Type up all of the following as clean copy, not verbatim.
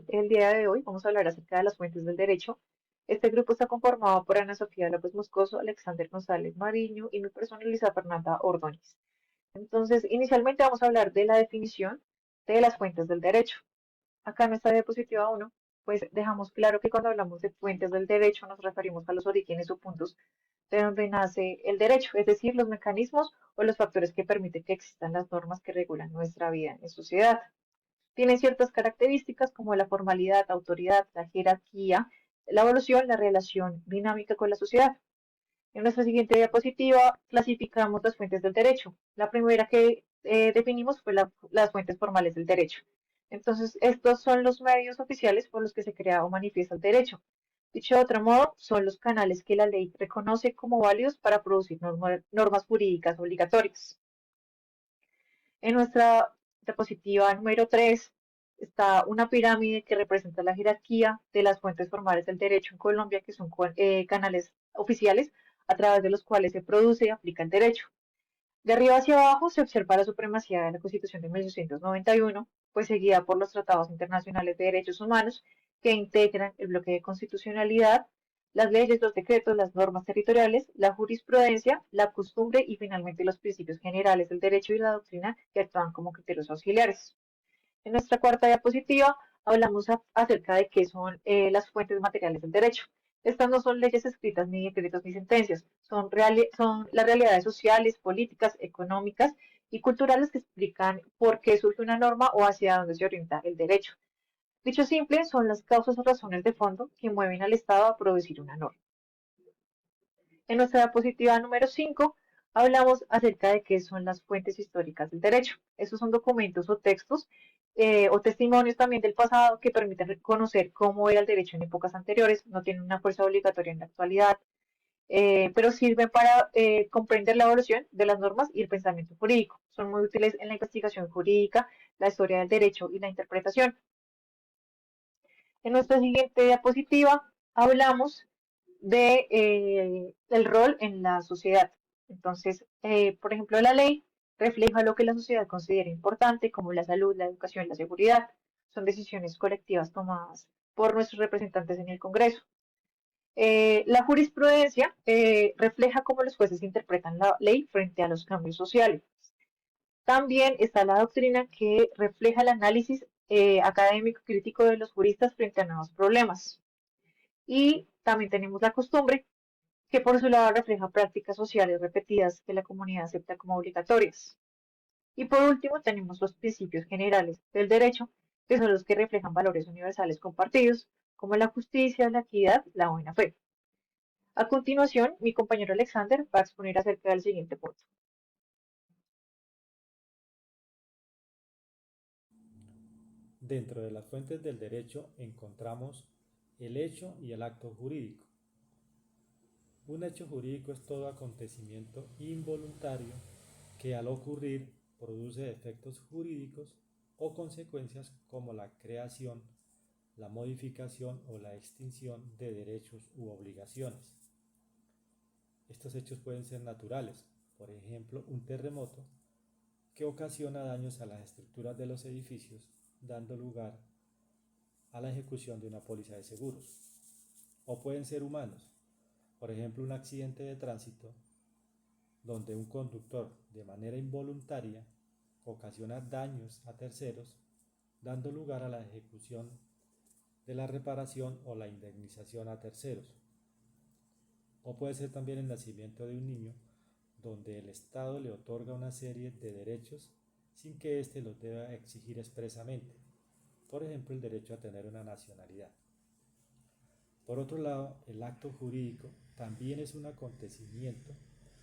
El día de hoy vamos a hablar acerca de las fuentes del derecho. Este grupo está conformado por Ana Sofía López Moscoso, Alexander González Mariño y mi persona Elisa Fernanda Ordóñez. Entonces, inicialmente vamos a hablar de la definición de las fuentes del derecho. Acá en esta diapositiva 1, pues dejamos claro que cuando hablamos de fuentes del derecho nos referimos a los orígenes o puntos de donde nace el derecho, es decir, los mecanismos o los factores que permiten que existan las normas que regulan nuestra vida en sociedad. Tienen ciertas características como la formalidad, autoridad, la jerarquía, la evolución, la relación dinámica con la sociedad. En nuestra siguiente diapositiva clasificamos las fuentes del derecho. La primera que definimos fue las fuentes formales del derecho. Entonces, estos son los medios oficiales por los que se crea o manifiesta el derecho. Dicho de otro modo, son los canales que la ley reconoce como válidos para producir normas jurídicas obligatorias. En nuestra diapositiva número 3 está una pirámide que representa la jerarquía de las fuentes formales del derecho en Colombia, que son canales oficiales a través de los cuales se produce y aplica el derecho. De arriba hacia abajo se observa la supremacía de la Constitución de 1891, pues seguida por los tratados internacionales de derechos humanos que integran el bloque de constitucionalidad, las leyes, los decretos, las normas territoriales, la jurisprudencia, la costumbre y finalmente los principios generales del derecho y la doctrina que actúan como criterios auxiliares. En nuestra cuarta diapositiva hablamos acerca de qué son las fuentes materiales del derecho. Estas no son leyes escritas, ni decretos, ni sentencias. Son las realidades sociales, políticas, económicas y culturales que explican por qué surge una norma o hacia dónde se orienta el derecho. Dicho simple, son las causas o razones de fondo que mueven al Estado a producir una norma. En nuestra diapositiva número 5 hablamos acerca de qué son las fuentes históricas del derecho. Estos son documentos o textos o testimonios también del pasado que permiten reconocer cómo era el derecho en épocas anteriores, no tienen una fuerza obligatoria en la actualidad, pero sirven para comprender la evolución de las normas y el pensamiento jurídico. Son muy útiles en la investigación jurídica, la historia del derecho y la interpretación. En nuestra siguiente diapositiva hablamos de el rol en la sociedad. Entonces, por ejemplo, la ley refleja lo que la sociedad considera importante, como la salud, la educación, la seguridad. Son decisiones colectivas tomadas por nuestros representantes en el Congreso. La jurisprudencia refleja cómo los jueces interpretan la ley frente a los cambios sociales. También está la doctrina que refleja el análisis académico crítico de los juristas frente a nuevos problemas. Y también tenemos la costumbre, que por su lado refleja prácticas sociales repetidas que la comunidad acepta como obligatorias. Y por último tenemos los principios generales del derecho, que son los que reflejan valores universales compartidos, como la justicia, la equidad, la buena fe. A continuación, mi compañero Alexander va a exponer acerca del siguiente punto. Dentro de las fuentes del derecho encontramos el hecho y el acto jurídico. Un hecho jurídico es todo acontecimiento involuntario que al ocurrir produce efectos jurídicos o consecuencias como la creación, la modificación o la extinción de derechos u obligaciones. Estos hechos pueden ser naturales, por ejemplo, un terremoto que ocasiona daños a las estructuras de los edificios, dando lugar a la ejecución de una póliza de seguros. O pueden ser humanos, por ejemplo, un accidente de tránsito donde un conductor de manera involuntaria ocasiona daños a terceros, dando lugar a la ejecución de la reparación o la indemnización a terceros. O puede ser también el nacimiento de un niño donde el Estado le otorga una serie de derechos sin que éste los deba exigir expresamente. Por ejemplo, el derecho a tener una nacionalidad. Por otro lado, el acto jurídico también es un acontecimiento,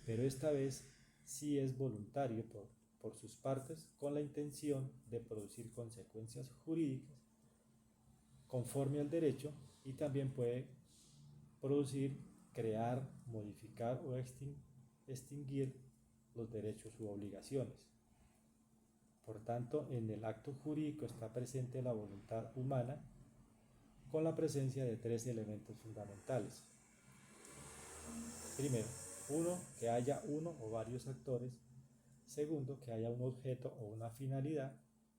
pero esta vez sí es voluntario por sus partes con la intención de producir consecuencias jurídicas conforme al derecho y también puede producir, crear, modificar o extinguir los derechos u obligaciones. Por tanto, en el acto jurídico está presente la voluntad humana con la presencia de tres elementos fundamentales. Primero, uno, que haya uno o varios actores. Segundo, que haya un objeto o una finalidad.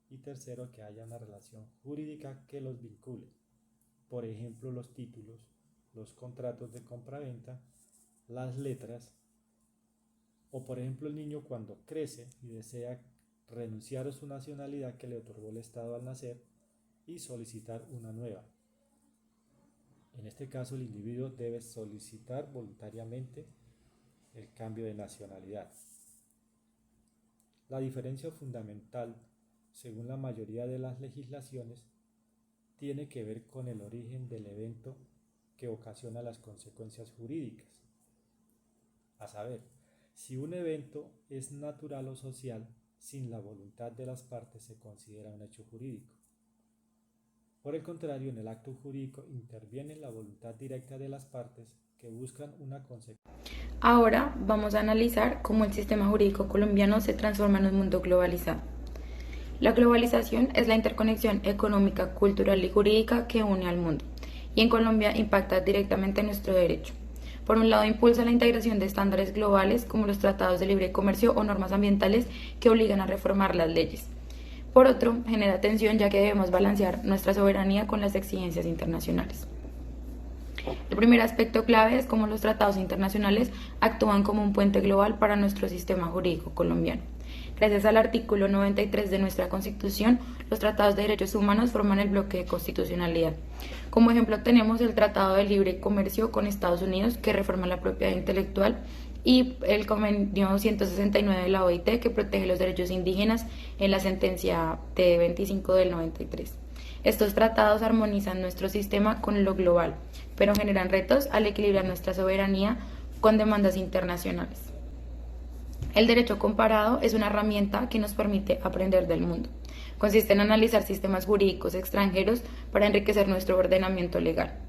y tercero, que haya una relación jurídica que los vincule. Por ejemplo, los títulos, los contratos de compraventa, las letras, o por ejemplo el niño cuando crece y desea renunciar a su nacionalidad que le otorgó el Estado al nacer y solicitar una nueva. En este caso, el individuo debe solicitar voluntariamente el cambio de nacionalidad. La diferencia fundamental, según la mayoría de las legislaciones, tiene que ver con el origen del evento que ocasiona las consecuencias jurídicas. A saber, si un evento es natural o social, sin la voluntad de las partes se considera un hecho jurídico. Por el contrario, en el acto jurídico interviene la voluntad directa de las partes que buscan una consecuencia. Ahora vamos a analizar cómo el sistema jurídico colombiano se transforma en un mundo globalizado. La globalización es la interconexión económica, cultural y jurídica que une al mundo, y en Colombia impacta directamente en nuestro derecho. Por un lado, impulsa la integración de estándares globales como los tratados de libre comercio o normas ambientales que obligan a reformar las leyes. Por otro, genera tensión ya que debemos balancear nuestra soberanía con las exigencias internacionales. El primer aspecto clave es cómo los tratados internacionales actúan como un puente global para nuestro sistema jurídico colombiano. Gracias al artículo 93 de nuestra Constitución, los tratados de derechos humanos forman el bloque de constitucionalidad. Como ejemplo tenemos el Tratado de Libre Comercio con Estados Unidos, que reforma la propiedad intelectual, y el Convenio 169 de la OIT, que protege los derechos indígenas en la sentencia T25 del 93. Estos tratados armonizan nuestro sistema con lo global, pero generan retos al equilibrar nuestra soberanía con demandas internacionales. El derecho comparado es una herramienta que nos permite aprender del mundo. Consiste en analizar sistemas jurídicos extranjeros para enriquecer nuestro ordenamiento legal.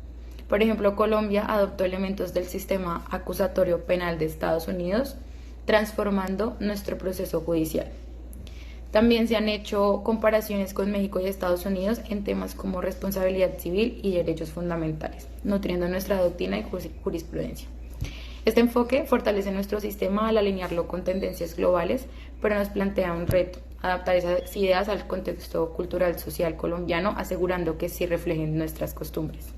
Por ejemplo, Colombia adoptó elementos del sistema acusatorio penal de Estados Unidos, transformando nuestro proceso judicial. También se han hecho comparaciones con México y Estados Unidos en temas como responsabilidad civil y derechos fundamentales, nutriendo nuestra doctrina y jurisprudencia. Este enfoque fortalece nuestro sistema al alinearlo con tendencias globales, pero nos plantea un reto: adaptar esas ideas al contexto cultural social colombiano, asegurando que sí reflejen nuestras costumbres.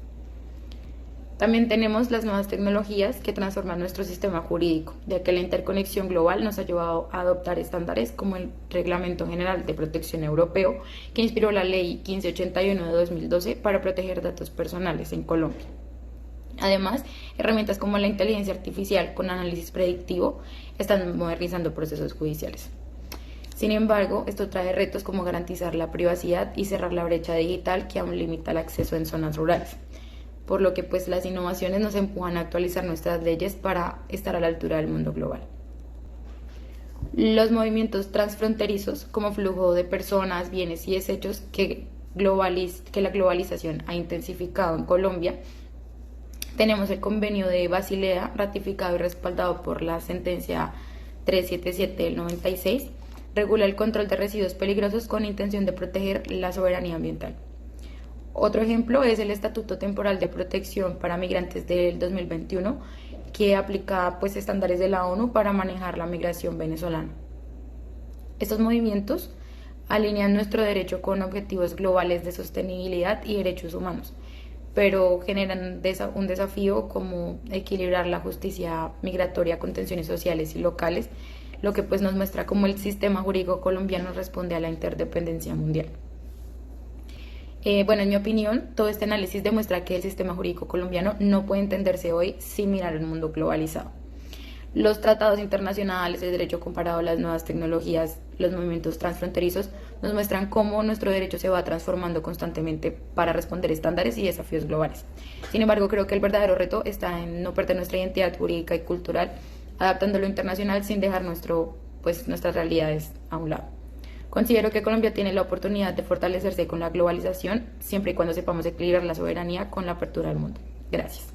También tenemos las nuevas tecnologías que transforman nuestro sistema jurídico, ya que la interconexión global nos ha llevado a adoptar estándares como el Reglamento General de Protección Europeo, que inspiró la Ley 1581 de 2012 para proteger datos personales en Colombia. Además, herramientas como la inteligencia artificial con análisis predictivo están modernizando procesos judiciales. Sin embargo, esto trae retos como garantizar la privacidad y cerrar la brecha digital que aún limita el acceso en zonas rurales, por lo que las innovaciones nos empujan a actualizar nuestras leyes para estar a la altura del mundo global. Los movimientos transfronterizos, como flujo de personas, bienes y desechos que la globalización ha intensificado en Colombia. Tenemos el Convenio de Basilea, ratificado y respaldado por la sentencia 377 del 96, regula el control de residuos peligrosos con intención de proteger la soberanía ambiental. Otro ejemplo es el Estatuto Temporal de Protección para Migrantes del 2021, que aplica estándares de la ONU para manejar la migración venezolana. Estos movimientos alinean nuestro derecho con objetivos globales de sostenibilidad y derechos humanos, pero generan un desafío como equilibrar la justicia migratoria con tensiones sociales y locales, lo que nos muestra cómo el sistema jurídico colombiano responde a la interdependencia mundial. En mi opinión, todo este análisis demuestra que el sistema jurídico colombiano no puede entenderse hoy sin mirar el mundo globalizado. Los tratados internacionales, el derecho comparado, las nuevas tecnologías, los movimientos transfronterizos nos muestran cómo nuestro derecho se va transformando constantemente para responder estándares y desafíos globales. Sin embargo, creo que el verdadero reto está en no perder nuestra identidad jurídica y cultural, adaptando lo internacional sin dejar nuestras realidades a un lado. Considero que Colombia tiene la oportunidad de fortalecerse con la globalización, siempre y cuando sepamos equilibrar la soberanía con la apertura al mundo. Gracias.